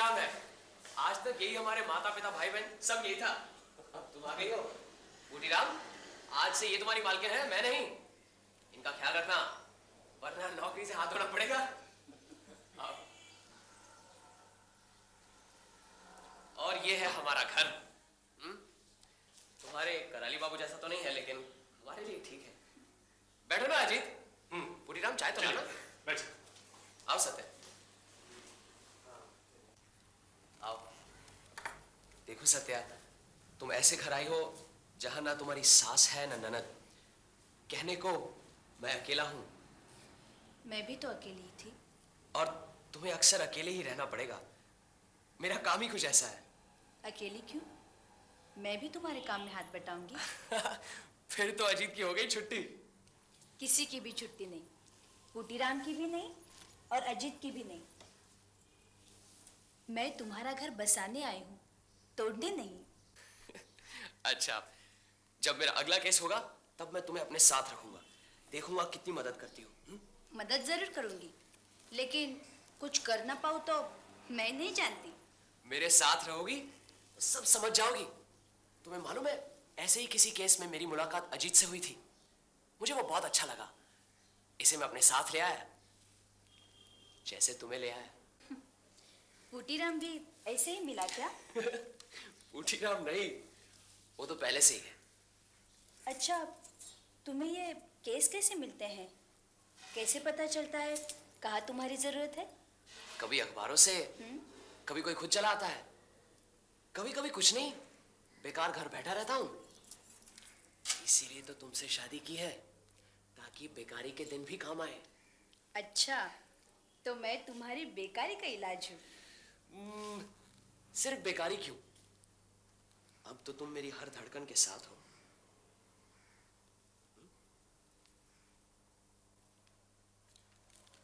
नाम है। आज तक यही हमारे माता पिता भाई बहन सब यही था। अब तुम आ गई हो। बूटी राम, आज से ये तुम्हारी मालकिन है, मैं नहीं। इनका ख्याल रखना, वरना नौकरी से हाथ धोना पड़ेगा। आओ। और ये है हमारा घर। तुम्हारे कराली बाबू जैसा तो नहीं है, लेकिन हमारे लिए ठीक है। बैठो ना अजीत। बूटी राम, चाय तो लेना। बैठ। आओ सत्य, आओ। देखो सत्या, तुम ऐसे घर आई हो जहां ना तुम्हारी सास है ना ननद। कहने को मैं अकेला हूं। मैं भी तो अकेली थी। और तुम्हें अक्सर अकेले ही रहना पड़ेगा। मेरा काम ही कुछ ऐसा है। अकेली क्यों? मैं भी तुम्हारे काम में हाथ बटाऊंगी। फिर तो अजीत की हो गई छुट्टी। किसी की भी छुट्टी नहीं, बूटीराम की भी नहीं और अजीत की भी नहीं। मैं तुम्हारा घर बसाने आई हूँ, तोड़ने नहीं। अच्छा, जब मेरा अगला केस होगा तब मैं तुम्हें अपने साथ रखूंगा। देखूंगा कितनी मदद करती हो। मदद जरूर करूंगी, लेकिन कुछ कर ना पाऊँ तो मैं नहीं जानती। मेरे साथ रहोगी तो सब समझ जाओगी। तुम्हें मालूम है, ऐसे ही किसी केस में मेरी मुलाकात अजीत से हुई थी। मुझे वो बहुत अच्छा लगा। इसे मैं अपने साथ ले आया, जैसे तुम्हें ले आया। बूटीराम भी ऐसे ही मिला क्या? बूटीराम नहीं, वो तो पहले से ही है। अच्छा, तुम्हें ये केस कैसे मिलते हैं? कैसे पता चलता है कहाँ तुम्हारी जरूरत है? कभी अखबारों से, कभी कोई खुद चला आता है, कभी कभी कुछ नहीं, बेकार घर बैठा रहता हूं। इसीलिए तो तुमसे शादी की है, ताकि बेकारी के दिन भी काम आए। अच्छा, तो मैं तुम्हारी बेकारी का इलाज हूँ। सिर्फ बेकारी क्यों, अब तो तुम मेरी हर धड़कन के साथ हो।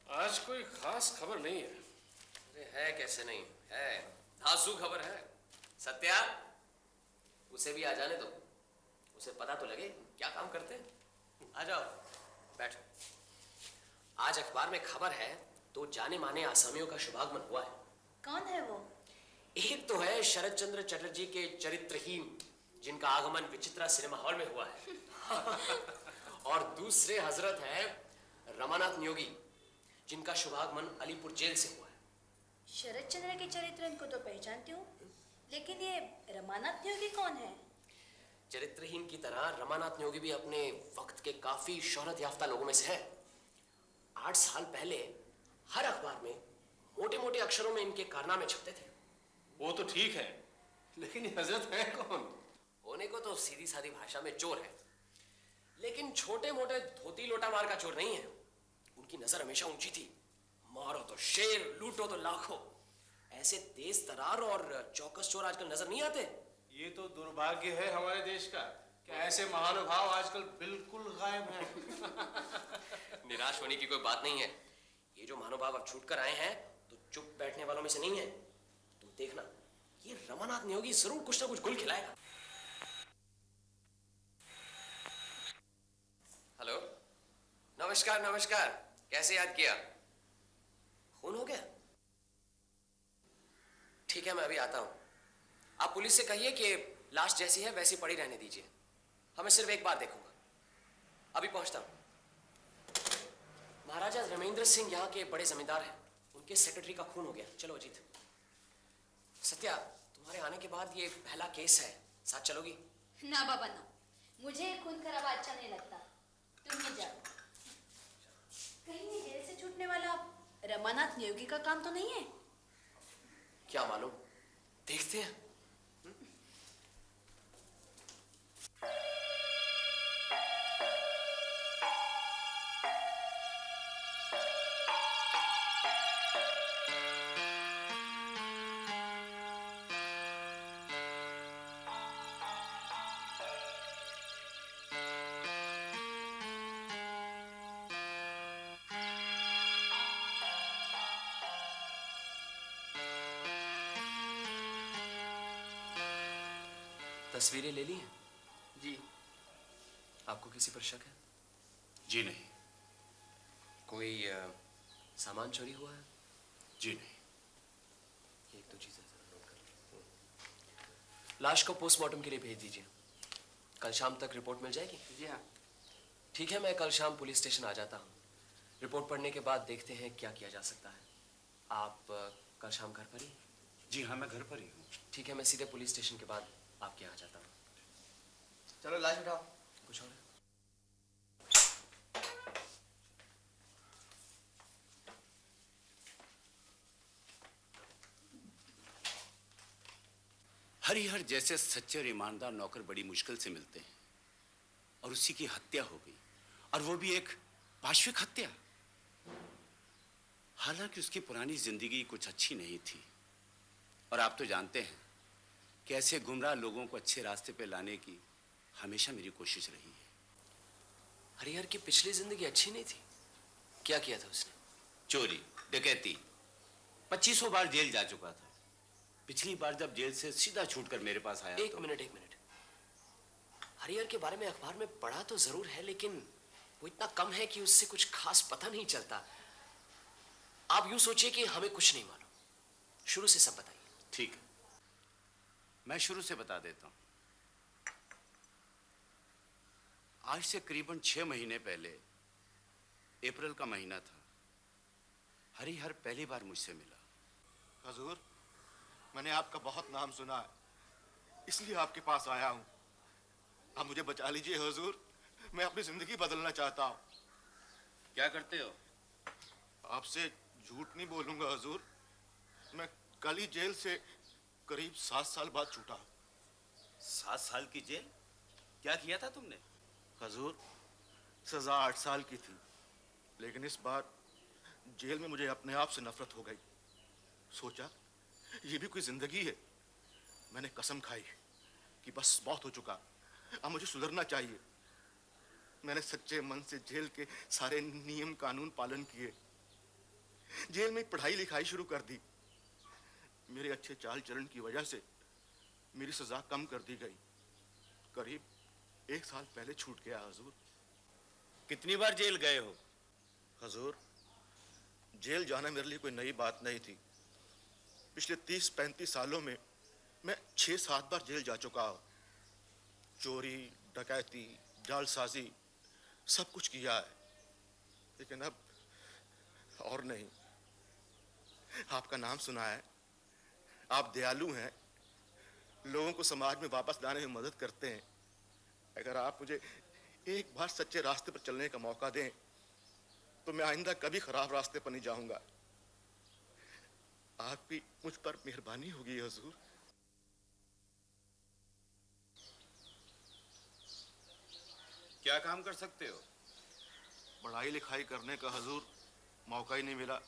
आज कोई खास खबर नहीं है। अरे है कैसे नहीं है, धांसू खबर है। सत्या, उसे भी आ जाने दो, उसे पता तो लगे क्या काम करते हैं। आ जाओ, बैठो। आज अखबार में खबर है, तो जाने माने आसामियों का शुभागमन हुआ है। कौन है वो? एक तो है शरद चंद्र चटर्जी के चरित्रहीन, जिनका आगमन विचित्रा सिनेमा हॉल में हुआ है। और दूसरे हजरत है रमानाथ न्योगी, जिनका शुभागमन अलीपुर जेल से हुआ है। शरद चंद्र के चरित्र को तो पहचानती हूँ, लेकिन ये रमानाथ न्योगी कौन है? चरित्रहीन की तरह रमानाथ न्योगी भी अपने वक्त के काफी शोहरत याफ्ता लोगों में से है। 8 साल पहले हर अखबार में मोटे मोटे अक्षरों में इनके कारनामे छपते थे। वो तो ठीक है, लेकिन ये हजरत है कौन? होने को तो सीधी सादी भाषा में चोर है, लेकिन छोटे मोटे धोती लोटा मार का चोर नहीं है। उनकी नजर हमेशा ऊंची थी। मारो तो शेर, लूटो तो लाखों। ऐसे तेज तरार और चौकस चोर आजकल नजर नहीं आते। ये तो दुर्भाग्य है हमारे देश का कि ऐसे महानुभाव आजकल बिल्कुल गायब हैं। निराश होने की कोई बात नहीं है। ये जो महानुभाव अब छूट कर आए हैं, तो चुप बैठने वालों में से नहीं है। तुम देखना, ये रमानाथ न्योगी जरूर कुछ ना कुछ गुल खिलाएगा। हेलो, नमस्कार नमस्कार, कैसे याद किया? खून हो गया? ठीक है, मैं अभी आता हूं। आप पुलिस से कहिए कि लाश जैसी है वैसी पड़ी रहने दीजिए। हमें सिर्फ एक बार देखूंगा। अभी पहुंचता हूं। महाराजा रमेंद्र सिंह यहाँ के बड़े जमींदार हैं, उनके सेक्रेटरी का खून हो गया। चलो अजीत। सत्या, तुम्हारे आने के बाद ये पहला केस है, साथ चलोगी? ना बाबा ना, मुझे खून खराबा अच्छा नहीं लगता। तुम ही जाओ। कहीं ये जेल से छूटने वाला रमानाथ न्योगी का काम तो नहीं है? क्या मालूम, देखते हैं। तस्वीरें ले ली हैं? जी। आपको किसी पर शक है? जी नहीं। कोई सामान चोरी हुआ है? जी नहीं। एक दो चीजें जरा नोट कर लो। लाश को पोस्टमार्टम के लिए भेज दीजिए। कल शाम तक रिपोर्ट मिल जाएगी? जी हाँ। ठीक है, मैं कल शाम पुलिस स्टेशन आ जाता हूँ। रिपोर्ट पढ़ने के बाद देखते हैं क्या किया जा सकता है। आप कल शाम घर पर ही? जी हाँ, मैं घर पर ही हूँ। ठीक है, मैं सीधे पुलिस स्टेशन के बाद आपके यहाँ आ जाता हूँ। चलो लाश उठाओ। कुछ और है? हरिहर जैसे सच्चे और ईमानदार नौकर बड़ी मुश्किल से मिलते हैं और उसी की हत्या हो गई, और वो भी एक पाशविक हत्या। हालांकि उसकी पुरानी जिंदगी कुछ अच्छी नहीं थी, और आप तो जानते हैं कि ऐसे गुमराह लोगों को अच्छे रास्ते पे लाने की हमेशा मेरी कोशिश रही है। हरिहर की पिछली जिंदगी अच्छी नहीं थी? क्या किया था उसने? चोरी, डकैती, 2500 बार जेल जा चुका था। पिछली बार जब जेल से सीधा छूटकर मेरे पास आया एक मिनट। हरिहर के बारे में अखबार में पढ़ा तो जरूर है, लेकिन वो इतना कम है कि उससे कुछ खास पता नहीं चलता। आप यूं सोचिए कि हमें कुछ नहीं मालूम। शुरू से सब बताइए। ठीक है, मैं शुरू से बता देता हूं। आज से करीबन 6 महीने पहले, अप्रैल का महीना था, हरिहर पहली बार मुझसे मिला। हजूर, मैंने आपका बहुत नाम सुना है, इसलिए आपके पास आया हूँ। आप मुझे बचा लीजिए हजूर, मैं अपनी जिंदगी बदलना चाहता हूँ। क्या करते हो? आपसे झूठ नहीं बोलूंगा हजूर, मैं कल ही जेल से करीब 7 साल बाद छूटा। 7 साल की जेल? क्या किया था तुमने? हजूर, सजा 8 साल की थी, लेकिन इस बार जेल में मुझे अपने आप से नफरत हो गई। सोचा ये भी कोई जिंदगी है। मैंने कसम खाई कि बस बहुत हो चुका, अब मुझे सुधरना चाहिए। मैंने सच्चे मन से जेल के सारे नियम कानून पालन किए, जेल में पढ़ाई लिखाई शुरू कर दी। मेरे अच्छे चाल चलन की वजह से मेरी सजा कम कर दी गई। करीब 1 साल पहले छूट गया हजूर। कितनी बार जेल गए हो? हजूर, जेल जाना मेरे लिए कोई नई बात नहीं थी। पिछले 30-35 सालों में मैं 6-7 बार जेल जा चुका हूँ। चोरी, डकैती, जालसाजी सब कुछ किया है, लेकिन अब और नहीं। आपका नाम सुना है, आप दयालु हैं, लोगों को समाज में वापस लाने में मदद करते हैं। अगर आप मुझे एक बार सच्चे रास्ते पर चलने का मौका दें तो मैं आइंदा कभी खराब रास्ते पर नहीं जाऊंगा। आपकी मुझ पर मेहरबानी होगी हजूर। क्या काम कर सकते हो? पढ़ाई लिखाई करने का हजूर मौका ही नहीं मिला।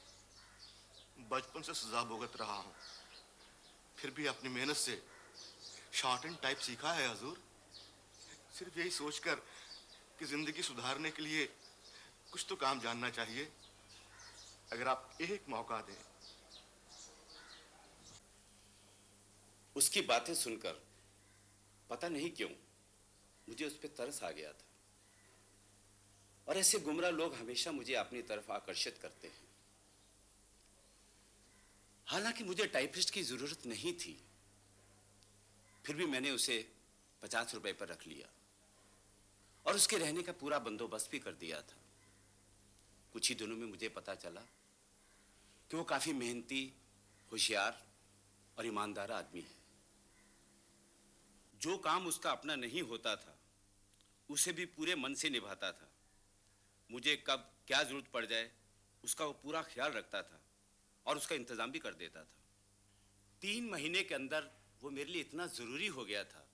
बचपन से सजा भुगत रहा हूँ, फिर भी अपनी मेहनत से शॉर्ट एंड टाइप सीखा है हजूर। सिर्फ यही सोचकर कि जिंदगी सुधारने के लिए कुछ तो काम जानना चाहिए। अगर आप एक मौका दें। उसकी बातें सुनकर पता नहीं क्यों मुझे उस पर तरस आ गया था, और ऐसे गुमराह लोग हमेशा मुझे अपनी तरफ आकर्षित करते हैं। हालांकि मुझे टाइपिस्ट की जरूरत नहीं थी, फिर भी मैंने उसे 50 रुपए पर रख लिया और उसके रहने का पूरा बंदोबस्त भी कर दिया था। कुछ ही दिनों में मुझे पता चला कि वो काफी मेहनती, होशियार और ईमानदार आदमी है। जो काम उसका अपना नहीं होता था उसे भी पूरे मन से निभाता था। मुझे कब क्या जरूरत पड़ जाए उसका वो पूरा ख्याल रखता था और उसका इंतजाम भी कर देता था। 3 महीने के अंदर वो मेरे लिए इतना जरूरी हो गया था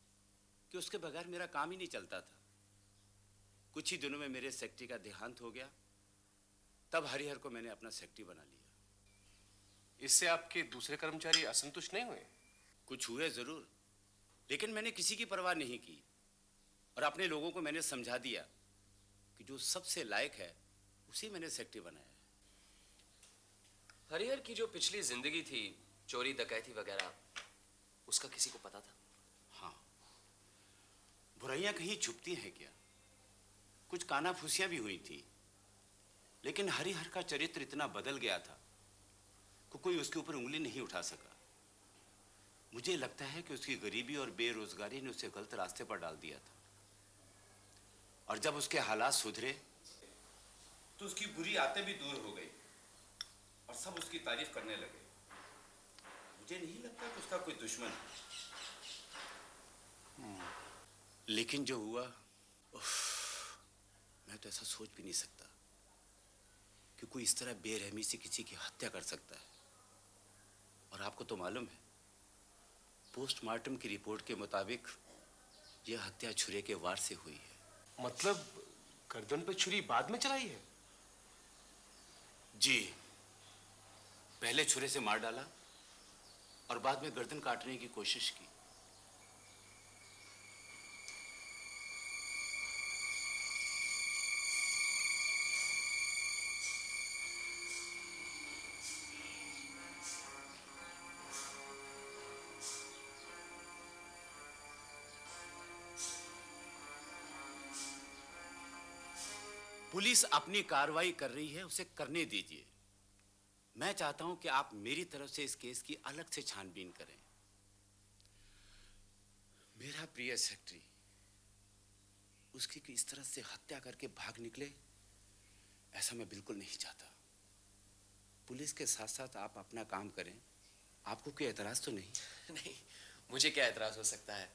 कि उसके बगैर मेरा काम ही नहीं चलता था। कुछ ही दिनों में मेरे सेक्रेटरी का देहांत हो गया, तब हरिहर को मैंने अपना सेक्रेटरी बना लिया। इससे आपके दूसरे कर्मचारी असंतुष्ट नहीं हुए? कुछ हुए जरूर, लेकिन मैंने किसी की परवाह नहीं की और अपने लोगों को मैंने समझा दिया कि जो सबसे लायक है उसी मैंने सेक्रेटरी बनाया है। हरिहर की जो पिछली जिंदगी थी, चोरी डकैती वगैरह, उसका किसी को पता था? हाँ, बुराइयां कहीं छुपती हैं क्या? कुछ कानाफूसियां भी हुई थी, लेकिन हरिहर का चरित्र इतना बदल गया था कि कोई उसके ऊपर उंगली नहीं उठा सका। मुझे लगता है कि उसकी गरीबी और बेरोजगारी ने उसे गलत रास्ते पर डाल दिया था, और जब उसके हालात सुधरे तो उसकी बुरी आदतें भी दूर हो गई और सब उसकी तारीफ करने लगे। मुझे नहीं लगता कि उसका कोई दुश्मन है। लेकिन जो हुआ, उफ, मैं तो ऐसा सोच भी नहीं सकता कि कोई इस तरह बेरहमी से किसी की हत्या कर सकता है। और आपको तो मालूम है, पोस्टमार्टम की रिपोर्ट के मुताबिक यह हत्या छुरे के वार से हुई है। मतलब गर्दन पे छुरी बाद में चलाई है? जी, पहले छुरे से मार डाला और बाद में गर्दन काटने की कोशिश की। पुलिस अपनी कार्रवाई कर रही है, उसे करने दीजिए। मैं चाहता हूं कि आप मेरी तरफ से इस केस की अलग से छानबीन करें। मेरा प्रिय सेक्रेटरी, उसकी इस तरह से हत्या करके भाग निकले, ऐसा मैं बिल्कुल नहीं चाहता। पुलिस के साथ साथ आप अपना काम करें। आपको कोई एतराज तो नहीं? नहीं, मुझे क्या एतराज हो सकता है?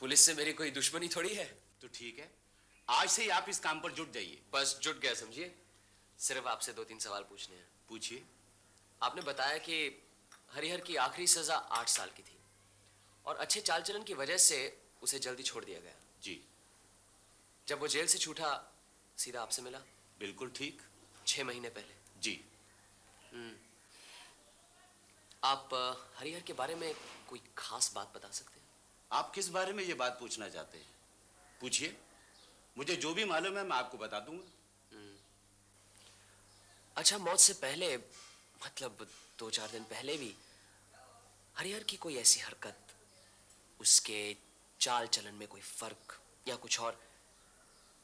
पुलिस से मेरी कोई दुश्मनी थोड़ी है। तो ठीक है, आज से ही आप इस काम पर जुट जाइए। बस जुट गया समझिए। सिर्फ आपसे 2-3 सवाल पूछने हैं। पूछिए। आपने बताया कि हरिहर की आखिरी सजा 8 साल की थी और अच्छे चाल चलन की वजह से उसे जल्दी छोड़ दिया गया। जी जब वो जेल से छूटा, सीधा आपसे मिला? बिल्कुल ठीक। 6 महीने पहले। जी। आप हरिहर के बारे में कोई खास बात बता सकते हैं? आप किस बारे में ये बात पूछना चाहते हैं? पूछिए, मुझे जो भी मालूम है मैं आपको बता दूंगा। अच्छा, मौत से पहले, मतलब 2-4 दिन पहले भी हरिहर की कोई ऐसी हरकत, उसके चाल चलन में कोई फर्क या कुछ और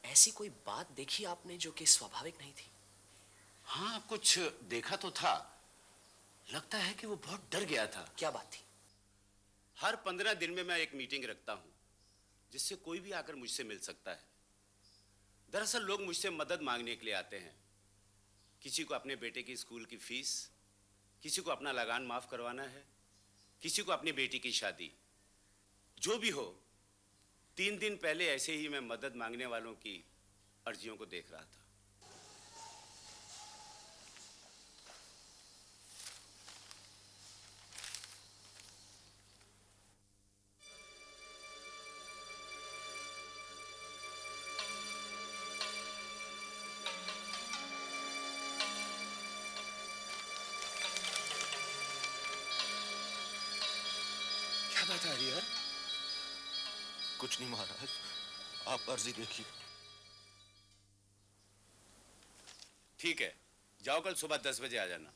ऐसी कोई बात देखी आपने जो कि स्वाभाविक नहीं थी? हाँ, कुछ देखा तो था। लगता है कि वो बहुत डर गया था। क्या बात थी? हर 15 दिन में मैं एक मीटिंग रखता हूं जिससे कोई भी आकर मुझसे मिल सकता है। दरअसल लोग मुझसे मदद मांगने के लिए आते हैं। किसी को अपने बेटे की स्कूल की फीस, किसी को अपना लगान माफ करवाना है, किसी को अपनी बेटी की शादी। जो भी हो, 3 दिन पहले ऐसे ही मैं मदद मांगने वालों की अर्जियों को देख रहा था। क्या बात है हरिहर? कुछ नहीं महाराज, आप अर्जी देखिए। ठीक है, जाओ, कल सुबह 10 बजे आ जाना।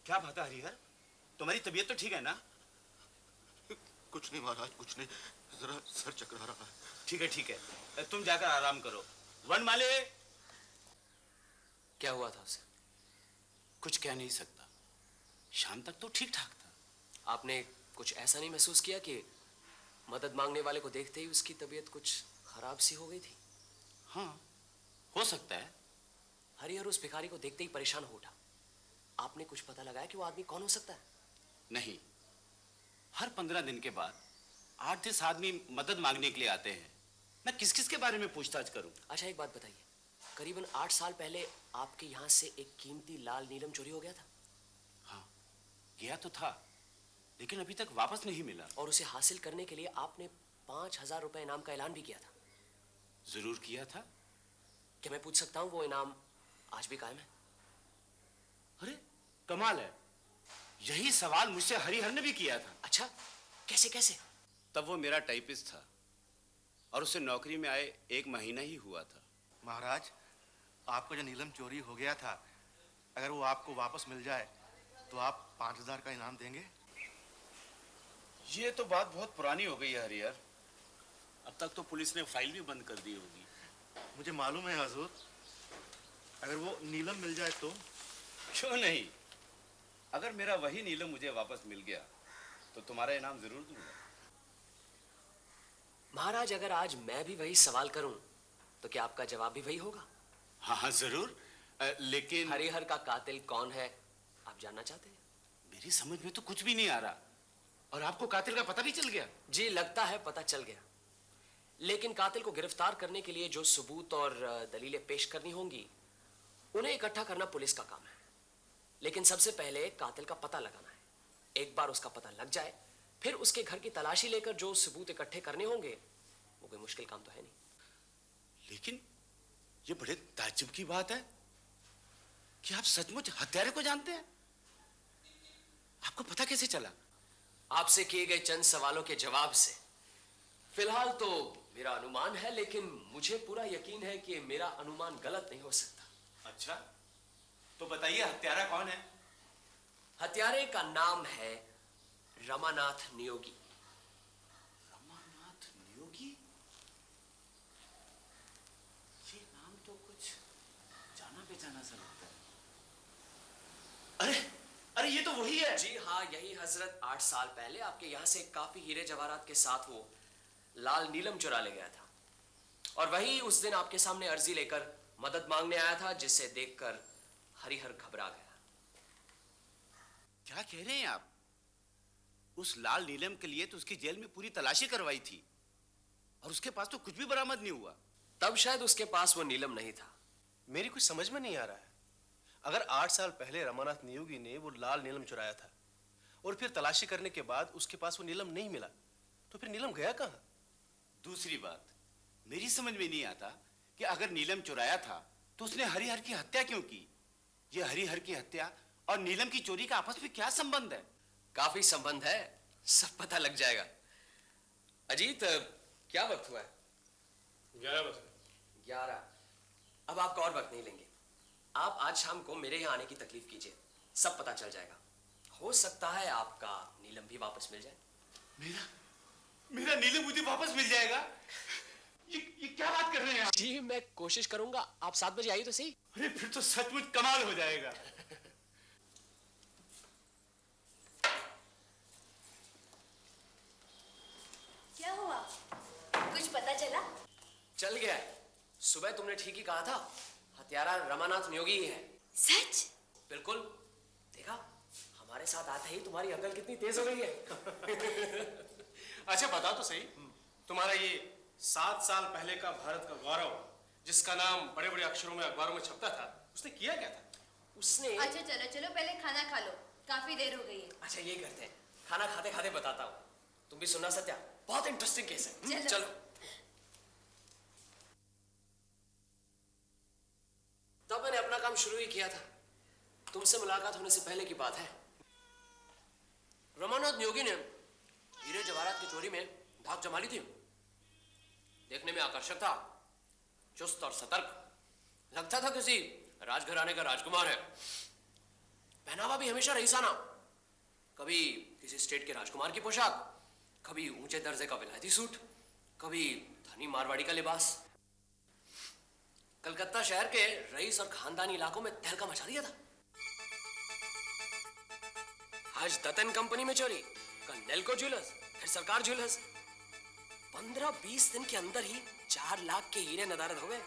क्या बात है हरिहर, तुम्हारी तबीयत तो ठीक है ना? कुछ नहीं महाराज, कुछ नहीं, जरा सर चकरा रहा है। ठीक है ठीक है, तुम जाकर आराम करो। वनमाले। क्या हुआ था उसे? कुछ कह नहीं सकता, शाम तक तो ठीक ठाक था। आपने कुछ ऐसा नहीं महसूस किया कि मदद मांगने वाले को देखते ही उसकी तबीयत कुछ खराब सी हो गई थी? हाँ, हो सकता है। हरिहर उस भिखारी को देखते ही परेशान हो उठा। आपने कुछ पता लगाया कि वो आदमी कौन हो सकता है? नहीं, हर 15 दिन के बाद 8-10 आदमी मदद मांगने के लिए आते हैं। मैं किस किस के बारे में पूछताछ करूं? अच्छा, एक बात बताइए, करीबन 8 साल पहले आपके यहाँ से एक कीमती लाल नीलम चोरी हो गया था? हाँ, गया तो था, लेकिन अभी तक वापस नहीं मिला। और उसे हासिल करने के लिए आपने 5,000 रुपए इनाम का ऐलान भी किया था। जरूर किया था। क्या मैं पूछ सकता हूँ वो इनाम आज भी कायम है? अरे कमाल है, यही सवाल मुझसे हरिहर ने भी किया था। अच्छा, कैसे कैसे? तब वो मेरा टाइपिस्ट था और उसे नौकरी में आए 1 महीना ही हुआ था। महाराज, आपका जो नीलम चोरी हो गया था, अगर वो आपको वापस मिल जाए तो आप 5,000 का इनाम देंगे? ये तो बात बहुत पुरानी हो गई है हरिहर। अब तक तो पुलिस ने फाइल भी बंद कर दी होगी। मुझे मालूम है हुजूर, अगर वो नीलम मिल जाए तो? क्यों नहीं? अगर मेरा वही नीलम मुझे वापस मिल गया तो तुम्हारा इनाम जरूर दूंगा। महाराज, अगर आज मैं भी वही सवाल करूं तो क्या आपका जवाब भी वही होगा? हाँ हाँ जरूर, लेकिन हरिहर का कातिल कौन है आप जानना चाहते हैं? मेरी समझ में तो कुछ भी नहीं आ रहा। और आपको कातिल का पता भी चल गया? जी, लगता है पता चल गया। लेकिन कातिल को गिरफ्तार करने के लिए जो सबूत और दलीलें पेश करनी होंगी उन्हें इकट्ठा करना पुलिस का काम है। लेकिन सबसे पहले कातिल का पता लगाना है। एक बार उसका पता लग जाए फिर उसके घर की तलाशी लेकर जो सबूत इकट्ठे करने होंगे वो कोई मुश्किल काम तो है नहीं। लेकिन ये बड़े ताज्जुब की बात है कि आप सचमुच हत्यारे को जानते हैं। आपको पता कैसे चला? आपसे किए गए चंद सवालों के जवाब से। फिलहाल तो मेरा अनुमान है, लेकिन मुझे पूरा यकीन है कि मेरा अनुमान गलत नहीं हो सकता। अच्छा, तो बताइए हत्यारा कौन है? हत्यारे का नाम है रमानाथ नियोगी। रमानाथ नियोगी? ये नाम तो कुछ जाना पहचाना सा लगता है। अरे अरे ये तो वही है। जी हाँ, यही हजरत 8 साल पहले आपके यहाँ से काफी हीरे जवाहरात के साथ वो लाल नीलम चुरा ले गया था। और वही उस दिन आपके सामने अर्जी लेकर मदद मांगने आया था, जिसे देखकर हरिहर घबरा गया। क्या कह रहे हैं आप? उस लाल नीलम के लिए तो उसकी जेल में पूरी तलाशी करवाई थी और उसके पास तो कुछ भी बरामद नहीं हुआ। तब शायद उसके पास वो नीलम नहीं था। मेरी कुछ समझ में नहीं आ रहा है। अगर 8 साल पहले रमानाथ नियोगी ने वो लाल नीलम चुराया था और फिर तलाशी करने के बाद उसके पास वो नीलम नहीं मिला, तो फिर नीलम गया कहाँ? दूसरी बात, मेरी समझ में नहीं आता कि अगर नीलम चुराया था तो उसने हरिहर की हत्या क्यों की? ये हरिहर की हत्या और नीलम की चोरी का आपस में क्या संबंध है? काफी संबंध है, सब पता लग जाएगा। अजीत, क्या वक्त हुआ है? 11 बजे। 11। अब आपका और वक्त नहीं लेंगे। आप आज शाम को मेरे यहाँ आने की तकलीफ कीजिए, सब पता चल जाएगा। हो सकता है आपका नीलम भी वापस मिल जाए। मेरा नीलम मुझे वापस मिल जाएगा? ये क्या बात कर रहे हैं आप? जी, मैं कोशिश करूंगा। आप 7 बजे आइए तो सही। अरे फिर तो सचमुच कमाल हो जाएगा। क्या हुआ? कुछ पता चला? चल गया है। सुबह तुमने ठीक ही कहा था, हत्यारा रमानाथ नियोगी ही है। सच? बिल्कुल। देखा, हमारे साथ आते ही तुम्हारी अकल कितनी तेज हो गई है। अच्छा बताओ तो सही, तुम्हारा ये 7 साल पहले का भारत का गौरव, जिसका नाम बड़े बड़े अक्षरों में अखबारों में छपता था, उसने किया क्या था? उसने अच्छा चलो चलो, पहले खाना खा लो, काफी देर हो गई है। अच्छा ये करते हैं, खाना खाते खाते बताता हूँ। तुम भी सुनना सत्या, बहुत इंटरेस्टिंग केस है। चलो। चलो। तब मैंने अपना काम शुरू ही किया था। तुमसे मुलाकात होने से पहले की बात है। रमानाथ नियोगी ने हीरे जवाहरात की चोरी में धाक जमा ली थी। देखने में आकर्षक था, चुस्त और सतर्क, लगता था किसी राजघराने का राजकुमार है। पहनावा भी हमेशा रईसाना, कभी किसी स्टेट के राजकुमार की पोशाक, कभी ऊंचे दर्जे का विलायती सूट, कभी धनी मारवाड़ी का लिबास। कलकत्ता शहर के रईस और खानदानी इलाकों में तहलका मचा दिया था। आज दत्तन कंपनी में चोरी, कल नेल्को ज्वेलर्स, फिर सरकार ज्वेलर्स। 15-20 दिन के अंदर ही 4 लाख के हीरे नदारद हो गए।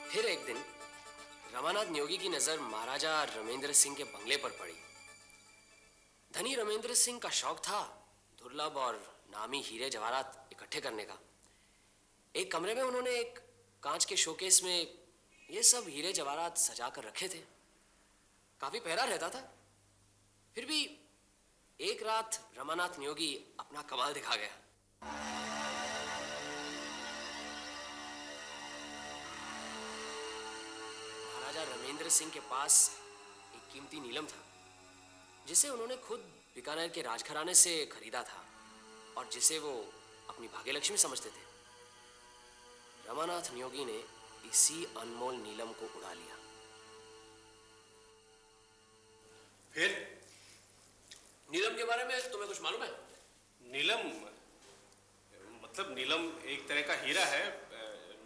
फिर एक दिन रमानाथ नियोगी की नजर महाराजा रमेंद्र सिंह के बंगले पर पड़ी। धनी रमेंद्र सिंह का शौक था दुर्लभ और नामी हीरे जवाहरात इकट्ठे करने का। एक कमरे में उन्होंने एक कांच के शोकेस में ये सब हीरे जवाहरात सजा कर रखे थे। काफी पहरा रहता था। फिर भी एक रात रमानाथ नियोगी अपना कमाल दिखा गया। महाराजा रमेंद्र सिंह के पास एक कीमती नीलम था जिसे उन्होंने खुद बीकानेर के राजघराने से खरीदा था और जिसे वो अपनी भाग्यलक्ष्मी समझते थे। रमानाथ नियोगी ने इसी अनमोल नीलम को उड़ा लिया। फिर नीलम के बारे में तुम्हें कुछ मालूम है? नीलम मतलब नीलम एक तरह का हीरा है,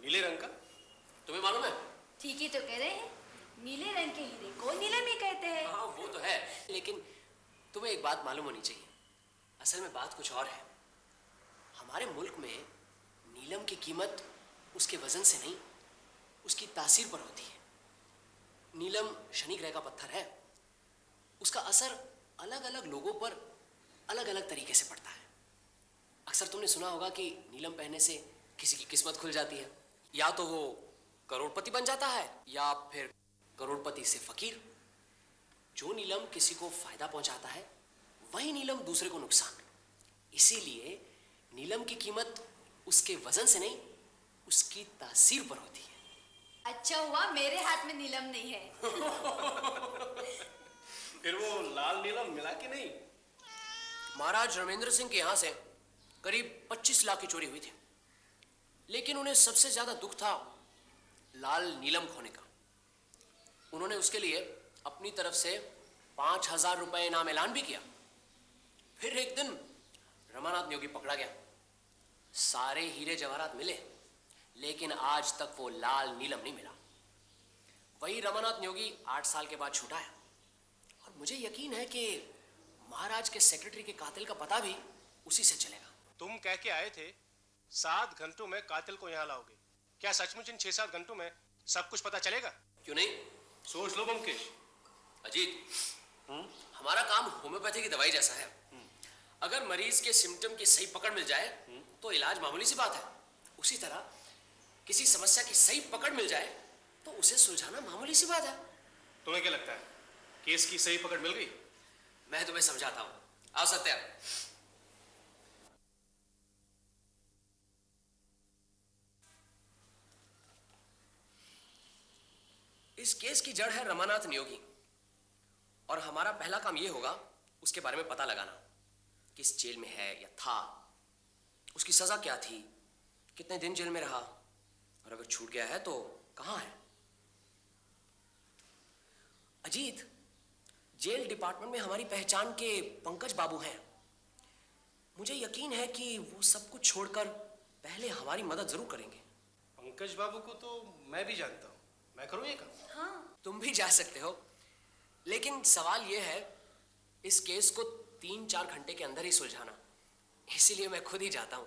नीले रंग का। तुम्हें मालूम है? ठीक ही तो कह रहे हैं, नीले रंग के हीरे को नीलम ही कहते हैं। हाँ वो तो है, लेकिन तुम्हें एक बात मालूम होनी चाहिए। असल में बात कुछ और है। हमारे मुल्क में नीलम की कीमत उसके वजन से नहीं, उसकी तासीर पर होती है। नीलम शनि ग्रह का पत्थर है। उसका असर अलग अलग लोगों पर अलग अलग तरीके से पड़ता है। अक्सर तुमने सुना होगा कि नीलम पहनने से किसी की किस्मत खुल जाती है, या तो वो करोड़पति बन जाता है या फिर करोड़पति से फकीर। जो नीलम किसी को फायदा पहुंचाता है वही नीलम दूसरे को नुकसान। इसीलिए नीलम की कीमत उसके वजन से नहीं, उसकी तासीर पर होती है। अच्छा हुआ मेरे हाथ में नीलम नहीं है। फिर वो लाल नीलम मिला कि नहीं? महाराज रमेंद्र सिंह के यहां से करीब 25 लाख की चोरी हुई थी, लेकिन उन्हें सबसे ज्यादा दुख था लाल नीलम खोने का। उन्होंने उसके लिए अपनी तरफ से 5,000 रुपए इनाम ऐलान भी किया। फिर एक दिन रमानाथ नियोगी पकड़ा गया। सारे हीरे जवाहरात मिले, लेकिन आज तक वो लाल नीलम नहीं मिला। वही रमानाथ नियोगी 8 साल के बाद छूटा है, और मुझे यकीन है कि महाराज के सेक्रेटरी के कातिल का पता भी उसी से चलेगा। तुम कह के आए थे 7 घंटों में कातिल को यहाँ लाओगे। क्या सचमुच इन 6-7 घंटों में सब कुछ पता चलेगा? क्यों नहीं? सोच लो बमकेश। अजीत, हमारा काम होम्योपैथी की दवाई जैसा है। अगर मरीज के सिम्टम की सही पकड़ मिल जाए तो इलाज मामूली सी बात है। उसी तरह किसी समस्या की सही पकड़ मिल जाए तो उसे सुलझाना मामूली सी बात है। तुम्हें क्या लगता है केस की सही पकड़ मिल गई? मैं तुम्हें समझाता हूं। आओ सत्या। इस केस की जड़ है रमानाथ नियोगी, और हमारा पहला काम यह होगा उसके बारे में पता लगाना। किस जेल में है या था, उसकी सजा क्या थी, कितने दिन जेल में रहा, और अगर छूट गया है तो कहां है। अजीत, जेल डिपार्टमेंट में हमारी पहचान के पंकज बाबू हैं। मुझे यकीन है कि वो सब कुछ छोड़कर पहले हमारी मदद जरूर करेंगे। पंकज बाबू को तो मैं भी जानता हूँ। मैं करूँ ये काम? हाँ, तुम भी जा सकते हो, लेकिन सवाल यह है इस केस को 3-4 घंटे के अंदर ही सुलझाना। इसीलिए मैं खुद ही जाता हूं।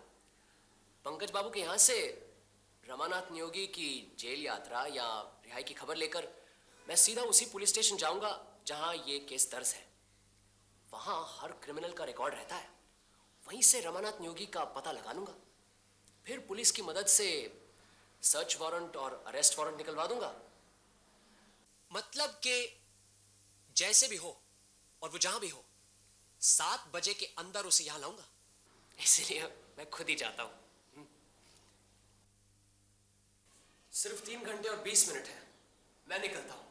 पंकज बाबू के यहां से रमानाथ नियोगी की जेल यात्रा या रिहाई की खबर लेकर मैं सीधा उसी पुलिस स्टेशन जाऊंगा जहां ये केस दर्ज है। वहां हर क्रिमिनल का रिकॉर्ड रहता है। वहीं से रमानाथ नियोगी का पता लगा लूंगा। फिर पुलिस की मदद से सर्च वारंट और अरेस्ट वारंट निकलवा दूंगा। मतलब कि जैसे भी हो और वो जहां भी हो, 7 बजे के अंदर उसे यहां लाऊंगा। इसलिए मैं खुद ही जाता हूं। सिर्फ 3 घंटे और 20 मिनट है। मैं निकलता हूं।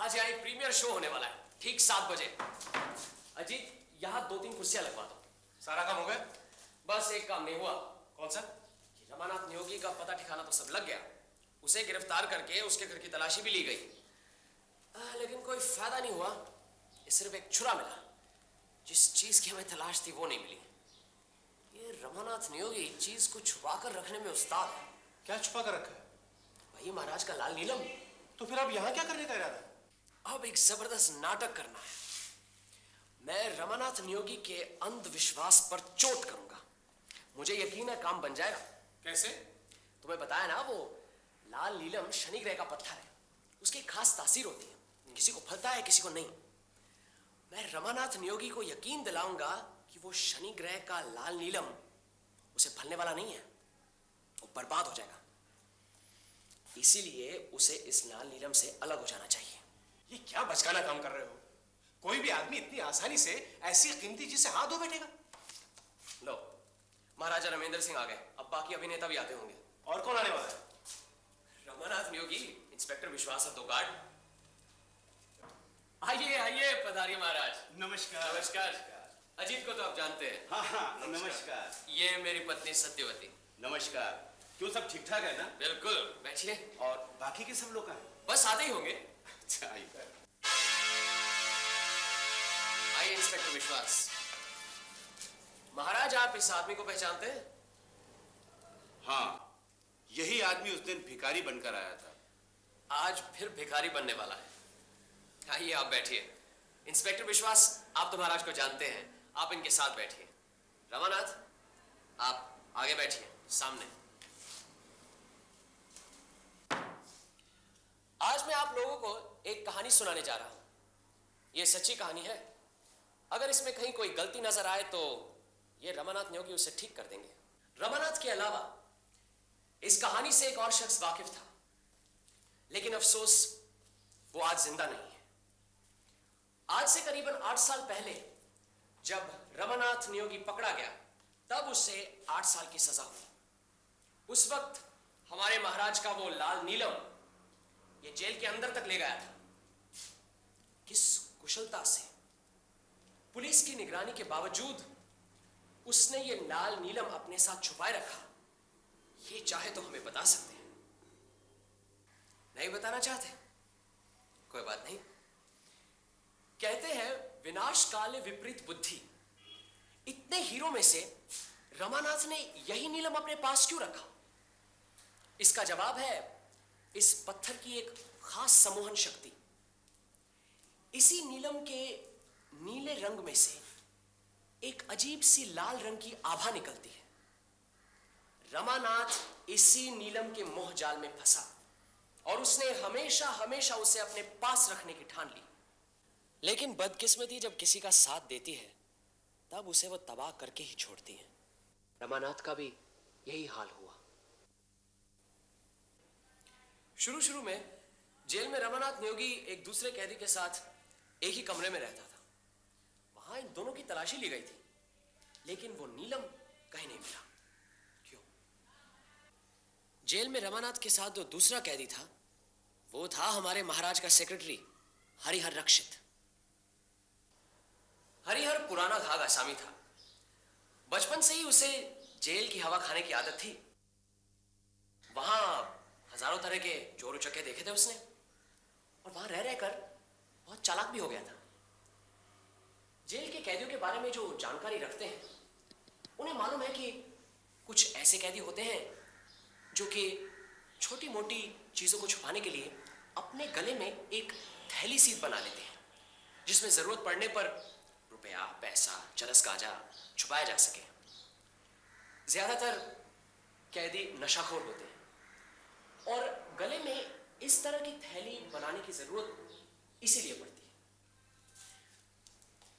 आज यहाँ एक प्रीमियर शो होने वाला है, ठीक 7 बजे। अजीत, यहाँ 2-3 कुर्सियां लगवा दो। सारा काम हो गया? बस एक काम नहीं हुआ। कौन सा? रमानाथ नियोगी का पता ठिकाना तो सब लग गया, उसे गिरफ्तार करके उसके घर की तलाशी भी ली गई, लेकिन कोई फायदा नहीं हुआ। ये सिर्फ एक छुरा मिला, जिस चीज की हमें तलाश थी वो नहीं मिली। ये रमानाथ नियोगी चीज को छुपा कर रखने में उस्ताद है। क्या छुपा कर रखा है? वही महाराज का लाल नीलम। तो फिर अब यहाँ क्या करने का इरादा है? अब एक जबरदस्त नाटक करना है। मैं रमानाथ नियोगी के अंधविश्वास पर चोट करूंगा। मुझे यकीन है काम बन जाएगा। कैसे? तुम्हें बताया ना, वो लाल नीलम शनि ग्रह का पत्थर है, उसकी खास तासीर होती है, किसी को फलता है किसी को नहीं। मैं रमानाथ नियोगी को यकीन दिलाऊंगा कि वो शनि ग्रह का लाल नीलम उसे फलने वाला नहीं है, वो बर्बाद हो जाएगा। इसीलिए उसे इस लाल नीलम से अलग हो जाना चाहिए। ये क्या बचकाना काम कर रहे हो? कोई भी आदमी इतनी आसानी से ऐसी कीमती चीज से हाथ धो बैठेगा? लो, महाराजा रमेंद्र सिंह आ गए, अब बाकी अभिनेता भी आते होंगे। और कौन आने वाला है? रमानाथ नियोगी, इंस्पेक्टर विश्वास और 2 गार्ड। आइए आइए, पधारिए महाराज। नमस्कार। नमस्कार। अजीत को तो आप जानते हैं। हाँ हाँ नमस्कार। ये मेरी पत्नी सत्यवती। नमस्कार। क्यों सब ठीक ठाक है ना? बिल्कुल, बैठिए। और बाकी के सब लोग कहाँ हैं? बस आते ही होंगे। अच्छा आइए। आइए इंस्पेक्टर विश्वास। महाराज, आप इस आदमी को पहचानते हैं? हाँ, यही आदमी उस दिन भिखारी बनकर आया था। आज फिर भिखारी बनने वाला है। आइए आप बैठिए। इंस्पेक्टर विश्वास, आप तो महाराज को जानते हैं, आप इनके साथ बैठिए। रमानाथ, आप आगे बैठिए, सामने। आज मैं आप लोगों को एक कहानी सुनाने जा रहा हूं। यह सच्ची कहानी है। अगर इसमें कहीं कोई गलती नजर आए तो ये रमानाथ नियोगी उसे ठीक कर देंगे। रमानाथ के अलावा इस कहानी से एक और शख्स वाकिफ था, लेकिन अफसोस वो आज जिंदा नहीं है। आज से करीबन 8 साल पहले जब रमानाथ नियोगी पकड़ा गया, तब उसे 8 साल की सजा हुई। उस वक्त हमारे महाराज का वो लाल नीलम ये जेल के अंदर तक ले गया था। किस कुशलता से, पुलिस की निगरानी के बावजूद उसने ये लाल नीलम अपने साथ छुपाए रखा। ये चाहे तो हमें बता सकते हैं। नहीं बताना चाहते? कोई बात नहीं। कहते हैं विनाश काले विपरीत बुद्धि। इतने हीरो में से रमानाथ ने यही नीलम अपने पास क्यों रखा? इसका जवाब है इस पत्थर की एक खास सम्मोहन शक्ति। इसी नीलम के नीले रंग में से एक अजीब सी लाल रंग की आभा निकलती है। रमानाथ इसी नीलम के मोह जाल में फंसा और उसने हमेशा हमेशा उसे अपने पास रखने की ठान ली। लेकिन बदकिस्मती जब किसी का साथ देती है, तब उसे वो तबाह करके ही छोड़ती है। रमानाथ का भी यही हाल हुआ। शुरू में जेल में रमानाथ नियोगी एक दूसरे कैदी के साथ एक ही कमरे में रहता था। वहां इन दोनों की तलाशी ली गई थी, लेकिन वो नीलम कहीं नहीं मिला। क्यों? जेल में रमानाथ के साथ जो दूसरा कैदी था, वो था हमारे महाराज का सेक्रेटरी हरिहर रक्षित। हरिहर पुराना घाघ आसामी था। बचपन से ही उसे जेल की हवा खाने की आदत थी। वहां हजारों तरह के चोर उचक्के देखे थे उसने, और वहां रह रहकर बहुत चालाक भी हो गया था। जेल के कैदियों के बारे में जो जानकारी रखते हैं, उन्हें मालूम है कि कुछ ऐसे कैदी होते हैं जो कि छोटी मोटी चीजों को छुपाने के लिए अपने गले में एक थैली सी बना लेते हैं, जिसमें जरूरत पड़ने पर रुपया, पैसा, चरस गांजा छुपाया जा सके। ज्यादातर कैदी नशाखोर होते हैं और गले में इस तरह की थैली बनाने की जरूरत इसीलिए पड़ती है।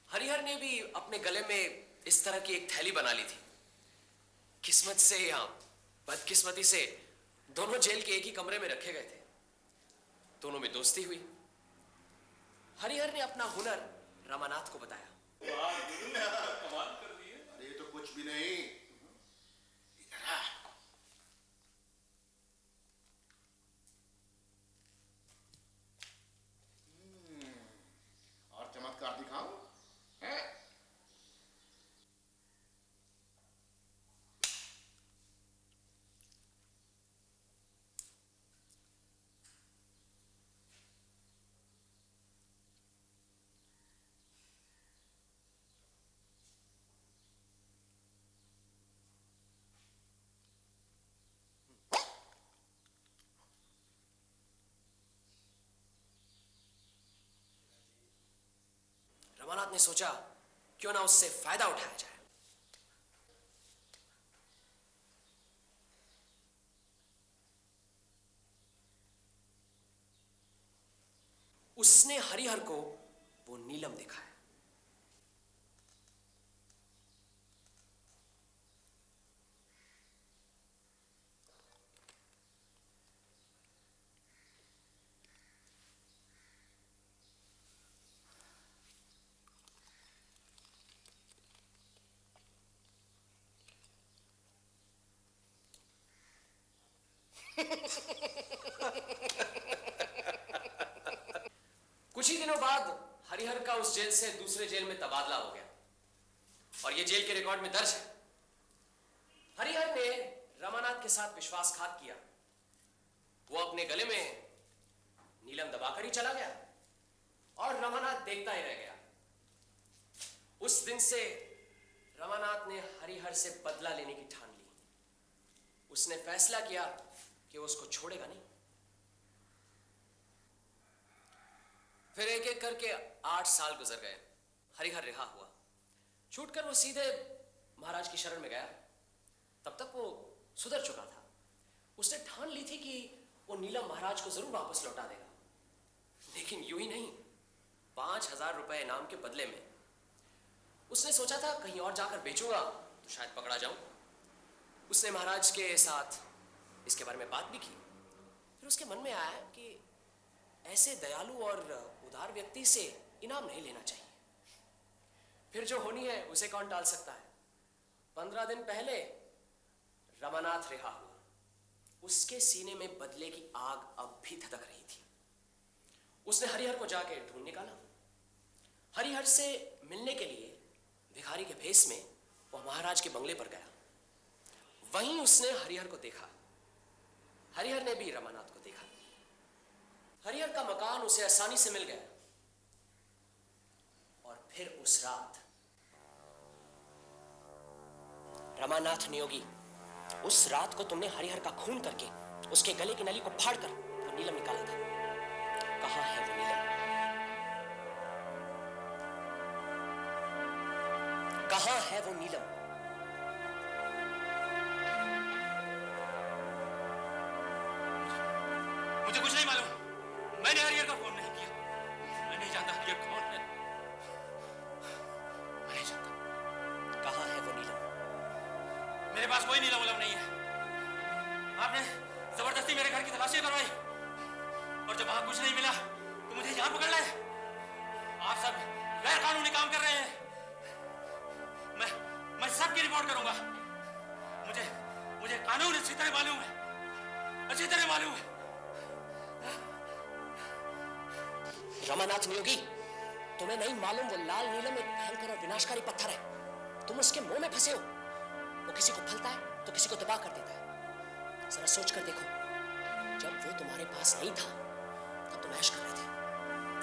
हरिहर ने भी अपने गले में इस तरह की एक थैली बना ली थी। किस्मत से या बदकिस्मती से दोनों जेल के एक ही कमरे में रखे गए थे। दोनों में दोस्ती हुई। हरिहर ने अपना हुनर रमानाथ को बताया। अरे ये तो कुछ भी नहीं। इधर आ। रमानाथ ने सोचा क्यों ना उससे फायदा उठाया जाए। उसने हरिहर को वो नीलम दिखाया। कुछ ही दिनों बाद हरिहर का उस जेल से दूसरे जेल में तबादला हो गया और यह जेल के रिकॉर्ड में दर्ज है। हरिहर ने रमानाथ के साथ विश्वासघात किया। वो अपने गले में नीलम दबाकर ही चला गया और रमानाथ देखता ही रह गया। उस दिन से रमानाथ ने हरिहर से बदला लेने की ठान ली। उसने फैसला किया कि वो उसको छोड़ेगा नहीं। फिर एक एक करके 8 साल गुजर गए। हरिहर रिहा हुआ। छूटकर वो सीधे महाराज की शरण में गया। तब तक वो सुधर चुका था। उसने ठान ली थी कि वो नीलम महाराज को जरूर वापस लौटा देगा, लेकिन यूं ही नहीं, 5000 रुपए इनाम के बदले में। उसने सोचा था कहीं और जाकर बेचूंगा तो शायद पकड़ा जाऊं। उसने महाराज के साथ इसके बारे में बात भी की। फिर उसके मन में आया कि ऐसे दयालु और उदार व्यक्ति से इनाम नहीं लेना चाहिए। फिर जो होनी है उसे कौन टाल सकता है। 15 दिन पहले रमानाथ रिहा हुआ। उसके सीने में बदले की आग अब भी धधक रही थी। उसने हरिहर को जाके ढूंढ निकाला। हरिहर से मिलने के लिए भिखारी के भेष में वह महाराज के बंगले पर गया। वहीं उसने हरिहर को देखा। हरिहर ने भी रमानाथ को देखा। हरिहर का मकान उसे आसानी से मिल गया। और फिर उस रात रमानाथ नियोगी, उस रात को तुमने हरिहर का खून करके उसके गले की नली को फाड़कर वो नीलम निकाला था। कहां है वो नीलम? कहां है वो नीलम? मुझे कुछ नहीं मालूम। मैंने हरिहर का फोन नहीं किया। मैं नहीं जानता हरिहर कौन है। मैं नहीं जानता। कहां है वो नीलम? मेरे पास कोई नीलम उलम नहीं है। आपने जबरदस्ती मेरे घर की तलाशी करवाई और जब वहां कुछ नहीं मिला तो मुझे यहां पकड़ लाए। आप सब गैर कानूनी काम कर रहे हैं। मैं सबकी रिपोर्ट करूंगा। मुझे कानून अच्छी तरह मालूम है। अच्छी तरह मालूम है। रमानाथ नियोगी, तुम्हें नहीं मालूम वो लाल नीलम एक भयंकर और विनाशकारी पत्थर है। तुम उसके मुंह में फंसे हो। वो किसी को फलता है तो किसी को तबाह कर देता है। जरा सोच कर देखो, जब वो तुम्हारे पास नहीं था तब तुम ऐश कर रहे थे।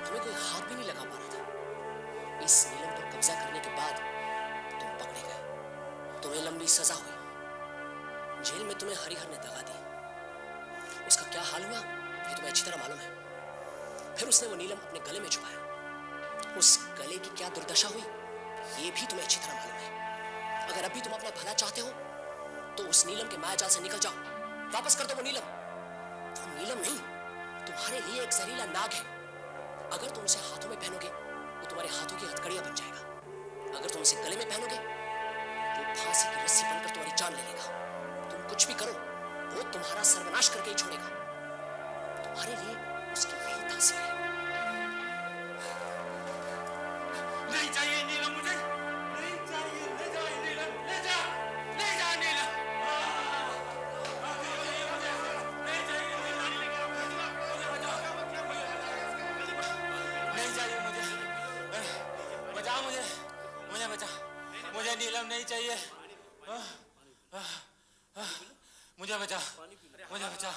तुम्हें कोई हाथ भी नहीं लगा पा रहा था। इस नीलम पर कब्जा करने के बाद तुम पकड़े गए। तुम्हें लंबी सजा हुई। जेल में तुम्हें हरिहर ने दगा दी। उसका क्या हाल हुआ ये तुम्हें अच्छी तरह मालूम है। फिर उसने वो नीलम अपने गले में छुपाया। उस गले की क्या दुर्दशा हुई ये भी तुम्हें अच्छी तरह मालूम है। अगर अभी तुम अपना भला चाहते हो तो उस नीलम के मायाजाल से निकल जाओ। वापस कर दो वो नीलम। वो नीलम नहीं, तुम्हारे लिए एक जहरीला नाग है। अगर तुम उसे हाथों में पहनोगे वो तुम्हारे हाथों की हथकड़ियां बन जाएगा। अगर तुम उसे गले में पहनोगे वो फांसी की रस्सी बनकर तुम्हारी जान ले लेगा। तुम कुछ भी करो वो तुम्हारा सर्वनाश करके ही छोड़ेगा। तुम्हारे लिए उसकी यही तासीर है। नहीं चाहिए नीलम मुझे। नहीं चाहिए। ले जा नीलम। ले जा। ले जा नीलम। नहीं चाहिए। नहीं चाहिए मुझे। बचा मुझे। मुझे बचा। मुझे नीलम नहीं चाहिए। मुझे बचा। मुझे बचा।